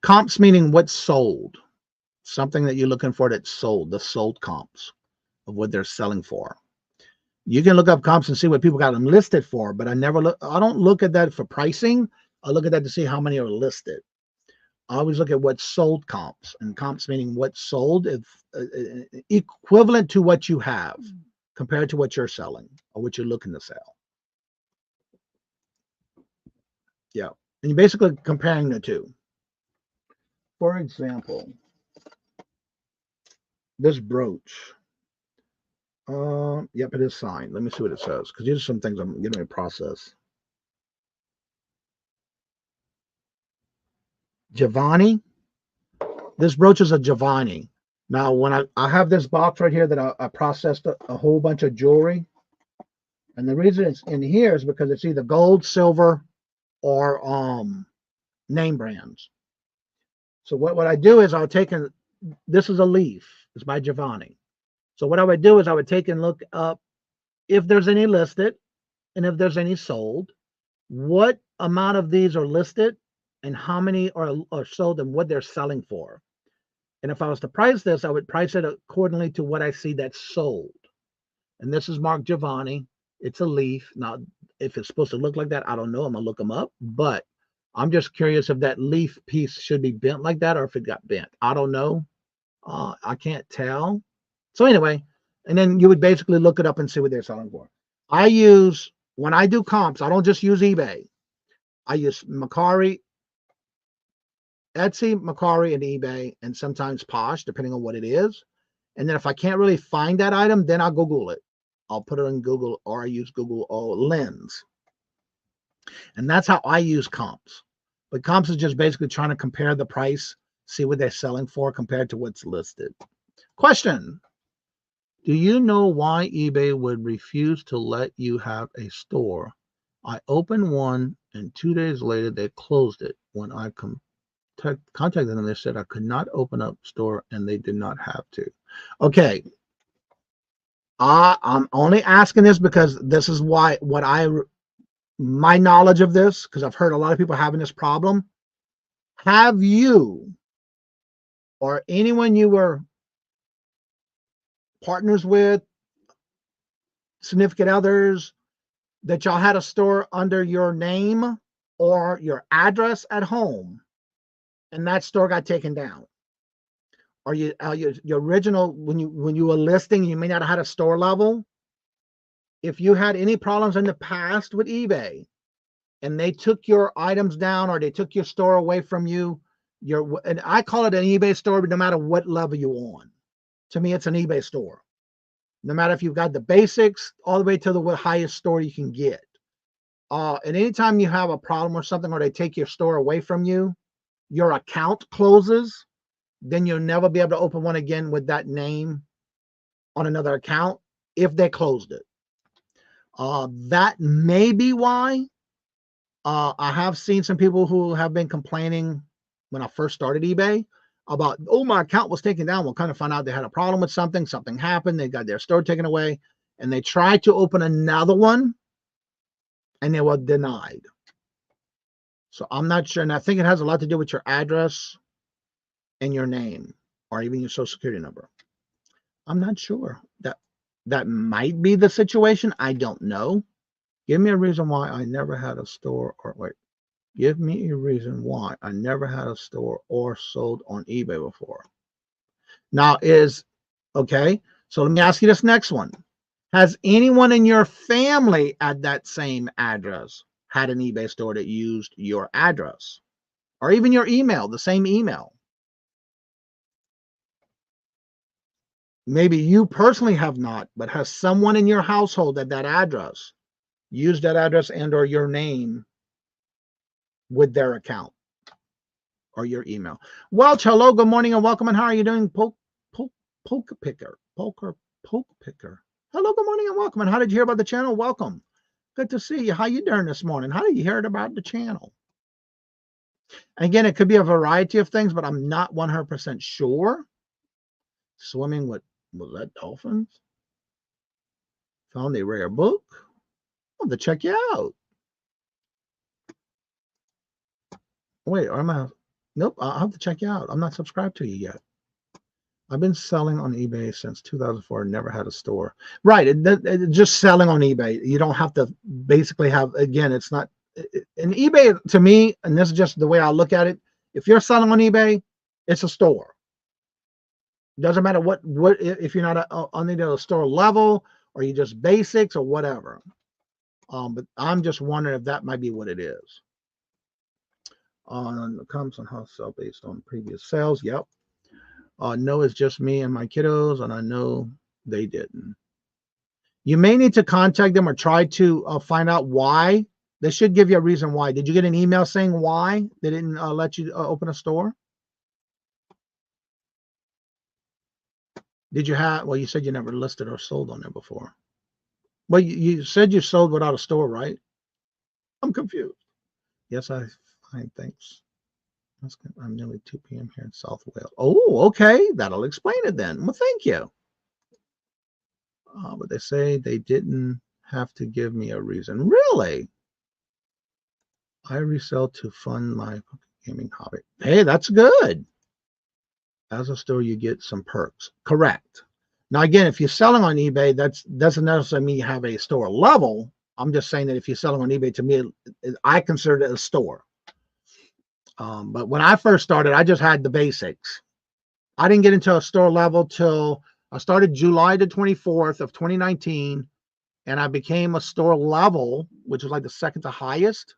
Comps meaning what's sold. Something that you're looking for that's sold, the sold comps of what they're selling for. You can look up comps and see what people got them listed for, but I don't look at that for pricing. I look at that to see how many are listed. I always look at what's sold comps, and comps meaning what's sold, if equivalent to what you have compared to what you're selling or what you're looking to sell. Yeah. And you're basically comparing the two. For example, this brooch. Yep, it is signed. Let me see what it says, because these are some things I'm getting to process. Giovanni. This brooch is a Giovanni. Now, when I have this box right here that I processed a whole bunch of jewelry. And the reason it's in here is because it's either gold, silver, or name brands. So what I do is I'll take this is a leaf. It's by Giovanni. So what I would do is I would take and look up if there's any listed and if there's any sold, what amount of these are listed and how many are sold and what they're selling for. And if I was to price this, I would price it accordingly to what I see that's sold. And this is marked Giovanni. It's a leaf. Now, if it's supposed to look like that, I don't know. I'm going to look them up. But I'm just curious if that leaf piece should be bent like that or if it got bent. I don't know. I can't tell. So anyway, and then you would basically look it up and see what they're selling for. When I do comps, I don't just use eBay. I use Etsy, Mercari, and eBay, and sometimes Posh, depending on what it is. And then if I can't really find that item, then I'll Google it. I'll put it in Google, or I use Google Lens. And that's how I use comps. But comps is just basically trying to compare the price, see what they're selling for compared to what's listed. Question. Do you know why eBay would refuse to let you have a store? I opened one and 2 days later they closed it. When I contacted them, they said I could not open up store and they did not have to. Okay. I'm only asking this because this is why my knowledge of this, because I've heard a lot of people having this problem. Have you or anyone you were partners with, significant others, that y'all had a store under your name or your address at home, and that store got taken down? Or your original, when you were listing, you may not have had a store level. If you had any problems in the past with eBay and they took your items down or they took your store away from you, and I call it an eBay store, but no matter what level you're on. To me, it's an eBay store. No matter if you've got the basics all the way to the highest store you can get. And anytime you have a problem or something, or they take your store away from you, your account closes, then you'll never be able to open one again with that name on another account if they closed it. That may be why. I have seen some people who have been complaining when I first started eBay about, oh, my account was taken down. We'll kind of find out they had a problem with something happened, they got their store taken away, and they tried to open another one and they were denied. So I'm not sure, and I think it has a lot to do with your address and your name, or even your social security number. I'm not sure. That might be the situation. I don't know. Give me a reason why I never had a store, or wait. Give me a reason why I never had a store or sold on eBay before. Now okay, so let me ask you this next one. Has anyone in your family at that same address had an eBay store that used your address? Or even your email, the same email? Maybe you personally have not, but has someone in your household at that address used that address and or your name with their account or your email? Welch, hello, good morning and welcome. And how are you doing? Poke picker. Hello, good morning and welcome. And how did you hear about the channel? Welcome. Good to see you. How you doing this morning? How did you hear about the channel? Again, it could be a variety of things, but I'm not 100% sure. Swimming with that dolphins. Found a rare book. I'll have to check you out. Wait, nope, I'll have to check you out. I'm not subscribed to you yet. I've been selling on eBay since 2004. Never had a store. Right, just selling on eBay. You don't have to basically have, again, it's not, in eBay, to me, and this is just the way I look at it, if you're selling on eBay, it's a store. Doesn't matter what if you're not on the store level or you just basics or whatever. But I'm just wondering if that might be what it is. It comes on how to sell based on previous sales. Yep. No, it's just me and my kiddos, and I know they didn't. You may need to contact them or try to find out why. They should give you a reason why. Did you get an email saying why they didn't let you open a store? Did you have, well, you said you never listed or sold on there before. Well, you said you sold without a store, right? I'm confused. Yes, I find thanks. That's good. I'm nearly 2 p.m. here in South Wales. Oh, okay. That'll explain it then. Well, thank you. But they say they didn't have to give me a reason. Really? I resell to fund my gaming hobby. Hey, that's good. As a store, you get some perks. Correct. Now, again, if you're selling on eBay, that doesn't necessarily mean you have a store level. I'm just saying that if you're selling on eBay, to me, I consider it a store. But when I first started, I just had the basics. I didn't get into a store level till I started July the 24th of 2019, and I became a store level, which was like the second to highest,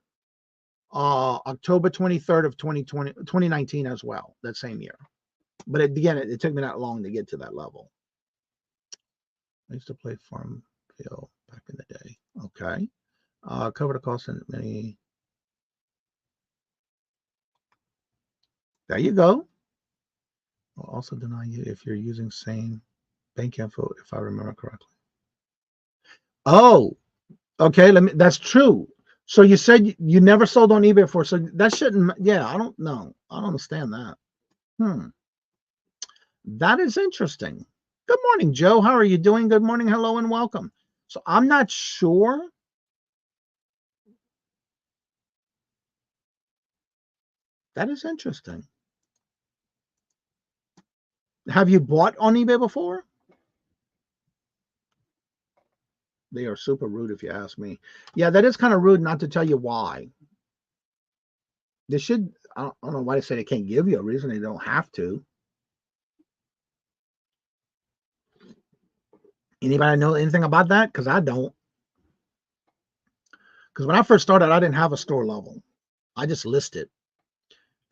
October 23rd of 2019 as well, that same year. But again, it took me that long to get to that level. I used to play Farmville back in the day. Okay. Cover the cost in many. There you go. Will also deny you if you're using same bank info, if I remember correctly. Oh, okay. That's true. So you said you never sold on eBay before, so that shouldn't. Yeah, I don't know. I don't understand that. That is interesting. Good morning, Joe. How are you doing? Good morning, hello, and welcome. So I'm not sure. That is interesting. Have you bought on eBay before? They are super rude if you ask me. Yeah, that is kind of rude not to tell you why. They should, I don't know why they say they can't give you a reason. They don't have to. Anybody know anything about that? Because I don't. Because when I first started, I didn't have a store level. I just listed.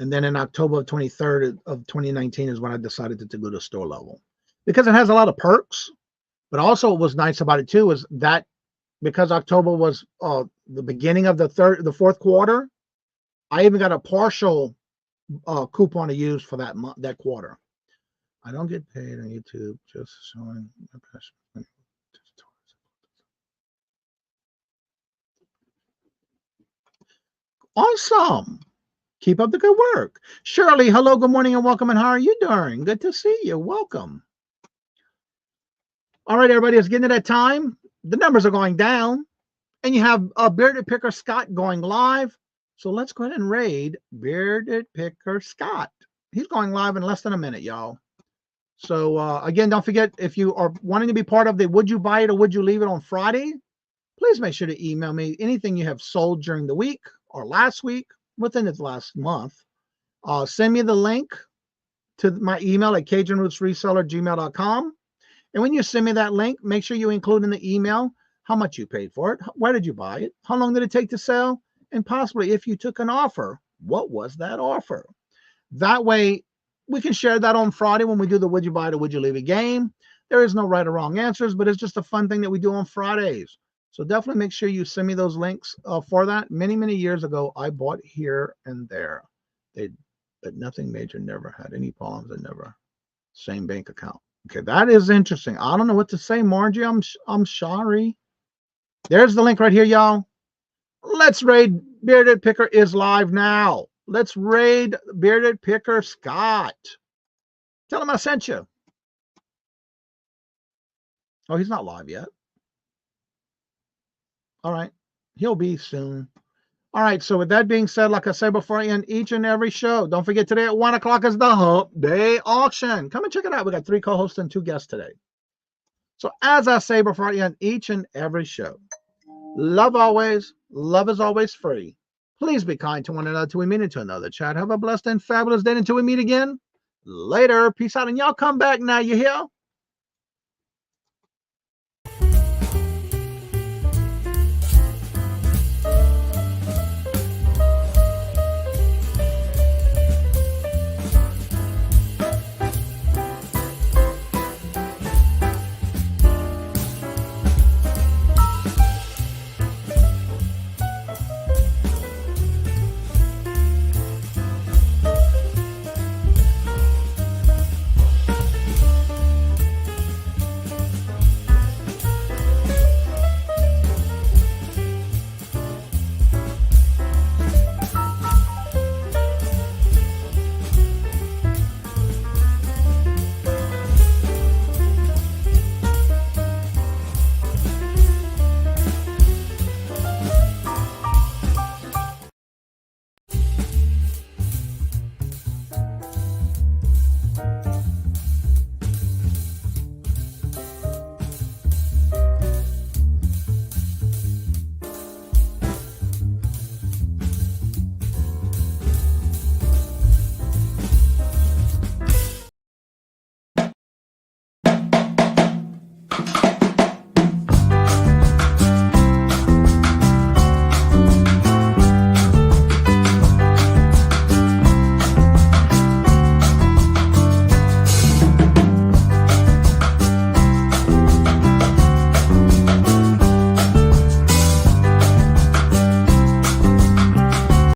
And then in October 23rd of 2019 is when I decided to go to store level. Because it has a lot of perks. But also what was nice about it too is that because October was the beginning of the fourth quarter, I even got a partial coupon to use for that quarter. I don't get paid on YouTube, just showing my passion. Awesome. Keep up the good work. Shirley, hello, good morning, and welcome. And how are you doing? Good to see you. Welcome. All right, everybody, it's getting to that time. The numbers are going down, and you have Bearded Picker Scott going live. So let's go ahead and raid Bearded Picker Scott. He's going live in less than a minute, y'all. So again, don't forget, if you are wanting to be part of the Would You Buy It or Would You Leave It on Friday, please make sure to email me anything you have sold during the week or last week, within the last month. Send me the link to my email at CajunRootsReseller@gmail.com. And when you send me that link, make sure you include in the email how much you paid for it, where did you buy it, how long did it take to sell, and possibly if you took an offer, what was that offer? That way, we can share that on Friday when we do the Would You Buy It or Would You Leave It game. There is no right or wrong answers, but it's just a fun thing that we do on Fridays. So definitely make sure you send me those links for that. Many, many years ago, I bought here and there. But nothing major, never had any problems, and never same bank account. Okay, that is interesting. I don't know what to say, Margie. I'm sorry. There's the link right here, y'all. Let's raid Bearded Picker is live now. Let's raid Bearded Picker Scott. Tell him I sent you. Oh, he's not live yet. All right. He'll be soon. All right. So with that being said, like I said before, I end each and every show. Don't forget, today at 1 o'clock is the Hump Day Auction. Come and check it out. We got 3 co-hosts and 2 guests today. So as I say before I end each and every show, love always. Love is always free. Please be kind to one another till we meet into another chat. Have a blessed and fabulous day until we meet again. Later. Peace out. And y'all come back now. You hear?